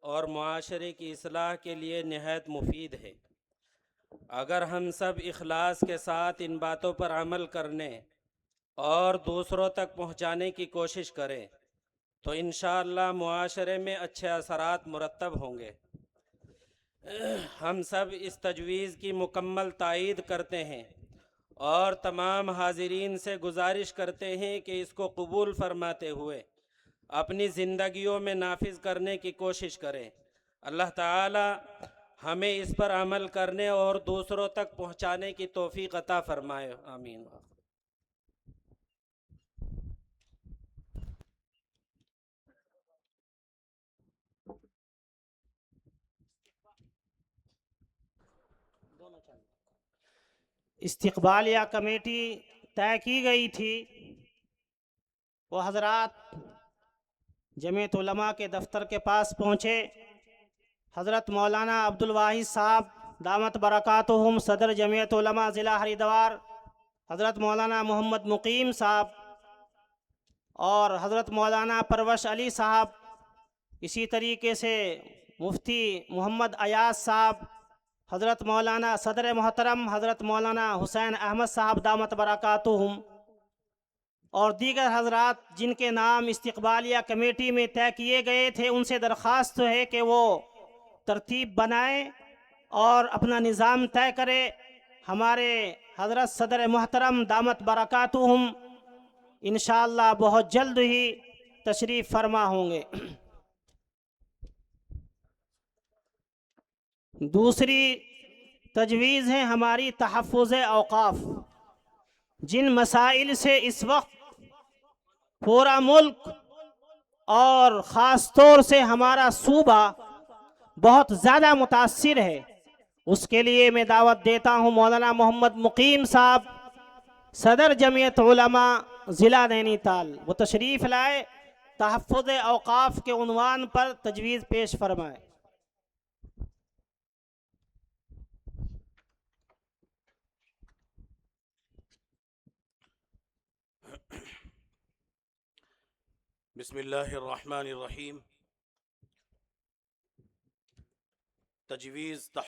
اور معاشرے کی اصلاح کے لیے نہایت مفید ہے۔ اگر ہم سب اخلاص کے ساتھ ان باتوں پر عمل کرنے اور دوسروں تک پہنچانے کی کوشش کریں تو انشاءاللہ معاشرے میں اچھے اثرات مرتب ہوں گے۔ ہم سب اس تجویز کی مکمل تائید کرتے ہیں اور تمام حاضرین سے گزارش کرتے ہیں کہ اس کو قبول فرماتے ہوئے اپنی زندگیوں میں نافذ کرنے کی کوشش کریں۔ اللہ تعالی ہمیں اس پر عمل کرنے اور دوسروں تک پہنچانے کی توفیق عطا فرمائے، آمین۔ استقبالیہ کمیٹی طے کی گئی تھی، وہ حضرات جمعیت علماء کے دفتر کے پاس پہنچے۔ حضرت مولانا عبدالواحد صاحب دامت برکاتہم صدر جمعیت علماء ضلع ہریدوار، حضرت مولانا محمد مقیم صاحب اور حضرت مولانا پروش علی صاحب، اسی طریقے سے مفتی محمد ایاز صاحب، حضرت مولانا صدر محترم حضرت مولانا حسین احمد صاحب دامت برکاتہم، اور دیگر حضرات جن کے نام استقبالیہ کمیٹی میں طے کیے گئے تھے، ان سے درخواست ہے کہ وہ ترتیب بنائیں اور اپنا نظام طے کرے۔ ہمارے حضرت صدر محترم دامت برکاتہم انشاءاللہ بہت جلد ہی تشریف فرما ہوں گے۔ دوسری تجویز ہے ہماری تحفظ اوقاف۔ جن مسائل سے اس وقت پورا ملک اور خاص طور سے ہمارا صوبہ بہت زیادہ متاثر ہے، اس کے لیے میں دعوت دیتا ہوں مولانا محمد مقیم صاحب صدر جمعیت علماء ضلع نینی تال، وہ تشریف لائے، تحفظ اوقاف کے عنوان پر تجویز پیش فرمائے۔ بسم اللہ الرحمن الرحیم۔ تجویز